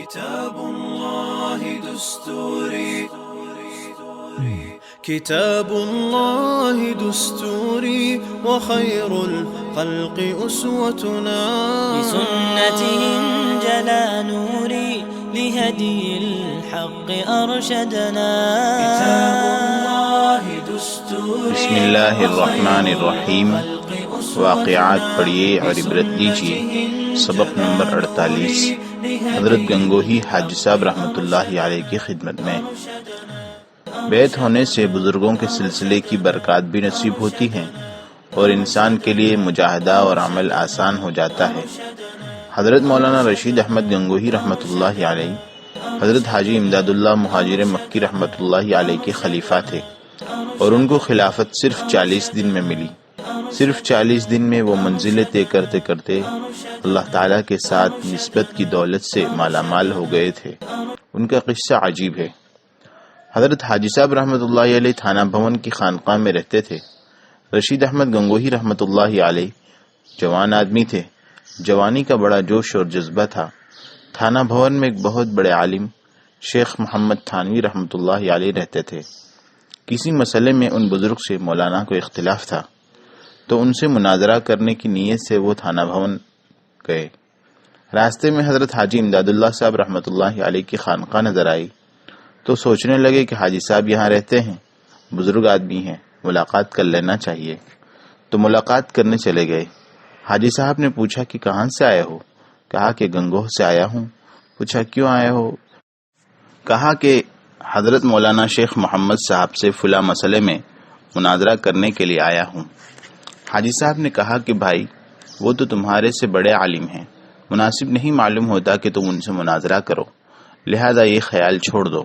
كتاب الله دستوري كتاب الله دستوري وخير الخلق أسوتنا بسنته انجلى نوري لهدي الحق أرشدنا كتاب الله دستوري بسم اللہ الرحمن الرحیم. واقعات پڑھیے اور عبرت لیجیے. سبق نمبر 48. حضرت گنگوہی حاجی صاحب رحمۃ اللہ علیہ کی خدمت میں. بیعت ہونے سے بزرگوں کے سلسلے کی برکات بھی نصیب ہوتی ہیں اور انسان کے لیے مجاہدہ اور عمل آسان ہو جاتا ہے. حضرت مولانا رشید احمد گنگوہی رحمۃ اللہ علیہ حضرت حاجی امداد اللہ مہاجر مکی رحمۃ اللہ علیہ کے خلیفہ تھے اور ان کو خلافت صرف 40 دن میں ملی. صرف 40 دن میں وہ منزلیں طے کرتے کرتے اللہ تعالیٰ کے ساتھ نسبت کی دولت سے مالا مال ہو گئے تھے. ان کا قصہ عجیب ہے. حضرت حاجی صاحب رحمۃ اللہ علیہ تھانہ بھون کی خانقاہ میں رہتے تھے. رشید احمد گنگوہی رحمۃ اللہ علیہ جوان آدمی تھے. جوانی کا بڑا جوش اور جذبہ تھا. تھانہ بھون میں ایک بہت بڑے عالم شیخ محمد تھانوی رحمۃ اللہ علیہ رہتے تھے. کسی مسئلے میں ان بزرگ سے مولانا کو اختلاف تھا تو ان سے مناظرہ کرنے کی نیت سے وہ تھانہ بھون گئے. راستے میں حضرت حاجی امداد اللہ صاحب رحمۃ اللہ علیہ کی خانقاہ نظر آئی تو سوچنے لگے کہ حاجی صاحب یہاں رہتے ہیں، بزرگ آدمی ہیں، ملاقات کر لینا چاہیے. تو ملاقات کرنے چلے گئے. حاجی صاحب نے پوچھا کہ کہاں سے آئے ہو؟ کہا کہ گنگوہ سے آیا ہوں. پوچھا کیوں آئے ہو؟ کہا کہ حضرت مولانا شیخ محمد صاحب سے فلاں مسئلے میں مناظرہ کرنے کے لیے آیا ہوں. حاجی صاحب نے کہا کہ بھائی وہ تو تمہارے سے بڑے عالم ہیں، مناسب نہیں معلوم ہوتا کہ تم ان سے مناظرہ کرو، لہذا یہ خیال چھوڑ دو.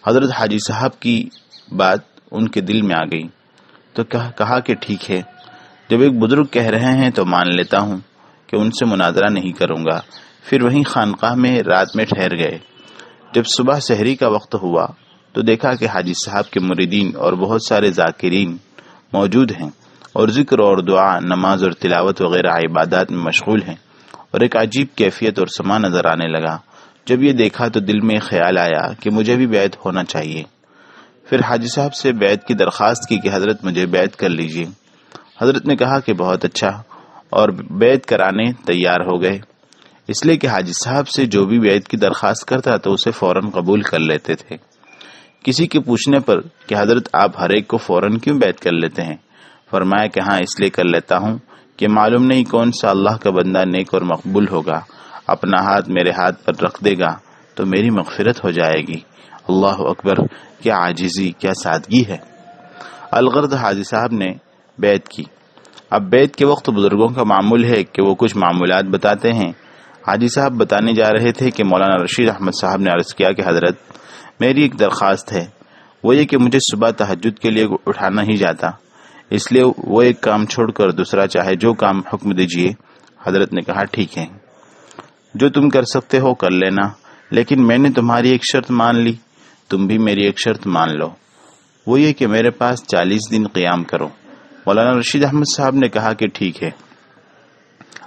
حضرت حاجی صاحب کی بات ان کے دل میں آ گئی تو کہا کہ ٹھیک ہے، جب ایک بزرگ کہہ رہے ہیں تو مان لیتا ہوں کہ ان سے مناظرہ نہیں کروں گا. پھر وہیں خانقاہ میں رات میں ٹھہر گئے. جب صبح سحری کا وقت ہوا تو دیکھا کہ حاجی صاحب کے مریدین اور بہت سارے ذاکرین موجود ہیں اور ذکر اور دعا، نماز اور تلاوت وغیرہ عبادات میں مشغول ہیں، اور ایک عجیب کیفیت اور سما نظر آنے لگا. جب یہ دیکھا تو دل میں خیال آیا کہ مجھے بھی بیعت ہونا چاہیے. پھر حاجی صاحب سے بیعت کی درخواست کی کہ حضرت مجھے بیعت کر لیجیے. حضرت نے کہا کہ بہت اچھا، اور بیعت کرانے تیار ہو گئے. اس لیے کہ حاجی صاحب سے جو بھی بیعت کی درخواست کرتا تو اسے فوراً قبول کر لیتے تھے. کسی کے پوچھنے پر کہ حضرت آپ ہر ایک کو فوراً کیوں بیعت کر لیتے ہیں؟ فرمایا کہ ہاں اس لیے کر لیتا ہوں کہ معلوم نہیں کون سا اللہ کا بندہ نیک اور مقبول ہوگا، اپنا ہاتھ میرے ہاتھ پر رکھ دے گا تو میری مغفرت ہو جائے گی. اللہ اکبر، کیا عاجزی، کیا سادگی ہے. الغرض حاجی صاحب نے بیعت کی. اب بیعت کے وقت بزرگوں کا معمول ہے کہ وہ کچھ معمولات بتاتے ہیں. حاجی صاحب بتانے جا رہے تھے کہ مولانا رشید احمد صاحب نے عرض کیا کہ حضرت میری ایک درخواست ہے، وہ یہ کہ مجھے صبح تہجد کے لیے اٹھا نہیں جاتا، اس لیے وہ ایک کام چھوڑ کر دوسرا چاہے جو کام حکم دیجیے. حضرت نے کہا ٹھیک ہے، جو تم کر سکتے ہو کر لینا، لیکن میں نے تمہاری ایک شرط مان لی، تم بھی میری ایک شرط مان لو، وہ یہ کہ میرے پاس 40 دن قیام کرو. مولانا رشید احمد صاحب نے کہا کہ ٹھیک ہے.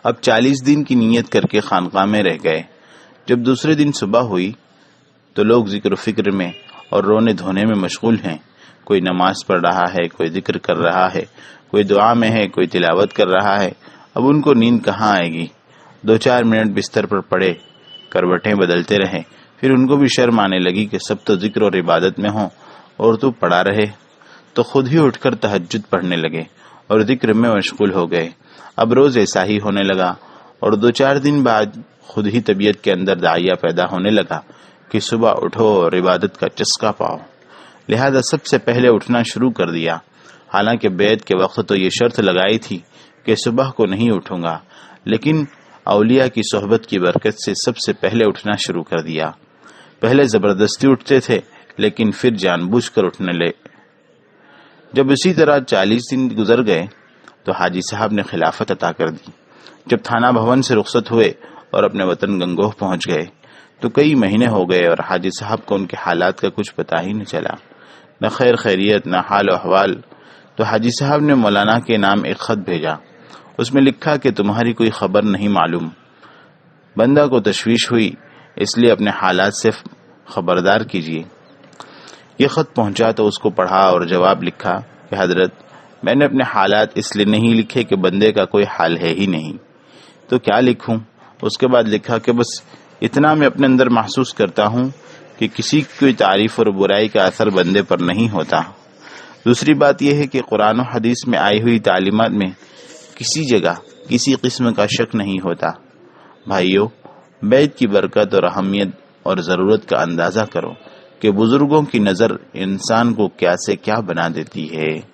اب 40 دن کی نیت کر کے خانقاہ میں رہ گئے. جب دوسرے دن صبح ہوئی تو لوگ ذکر و فکر میں اور رونے دھونے میں مشغول ہیں. کوئی نماز پڑھ رہا ہے، کوئی ذکر کر رہا ہے، کوئی دعا میں ہے، کوئی تلاوت کر رہا ہے. اب ان کو نیند کہاں آئے گی؟ 2-4 منٹ بستر پر پڑے، کروٹیں بدلتے رہے. پھر ان کو بھی شرم آنے لگی کہ سب تو ذکر اور عبادت میں ہوں اور تو پڑا رہے. تو خود ہی اٹھ کر تہجد پڑھنے لگے اور ذکر میں مشغول ہو گئے. اب روز ایسا ہی ہونے لگا اور 2-4 دن بعد خود ہی طبیعت کے اندر داعیہ پیدا ہونے لگا کہ صبح اٹھو اور عبادت کا چسکا پاؤ. لہذا سب سے پہلے اٹھنا شروع کر دیا. حالانکہ بیعت کے وقت تو یہ شرط لگائی تھی کہ صبح کو نہیں اٹھوں گا، لیکن اولیاء کی صحبت کی برکت سے سب سے پہلے اٹھنا شروع کر دیا. پہلے زبردستی اٹھتے تھے لیکن پھر جان بوجھ کر اٹھنے لے. جب اسی طرح 40 دن گزر گئے تو حاجی صاحب نے خلافت عطا کر دی. جب تھانہ بھون سے رخصت ہوئے اور اپنے وطن گنگوہ پہنچ گئے تو کئی مہینے ہو گئے اور حاجی صاحب کو ان کے حالات کا کچھ پتہ ہی نہیں چلا، نہ خیر خیریت نہ حال و احوال. تو حاجی صاحب نے مولانا کے نام ایک خط بھیجا. اس میں لکھا کہ تمہاری کوئی خبر نہیں معلوم. بندہ کو تشویش ہوئی اس لیے اپنے حالات سے خبردار کیجیے۔ یہ خط پہنچا تو اس کو پڑھا اور جواب لکھا کہ حضرت، میں نے اپنے حالات اس لیے نہیں لکھے کہ بندے کا کوئی حال ہے ہی نہیں، تو کیا لکھوں؟ اس کے بعد لکھا کہ بس اتنا میں اپنے اندر محسوس کرتا ہوں کہ کسی کی تعریف اور برائی کا اثر بندے پر نہیں ہوتا۔ دوسری بات یہ ہے کہ قرآن و حدیث میں آئی ہوئی تعلیمات میں کسی جگہ کسی قسم کا شک نہیں ہوتا۔ بھائیو، بیت کی برکت اور اہمیت اور ضرورت کا اندازہ کرو کہ بزرگوں کی نظر انسان کو کیا سے کیا بنا دیتی ہے۔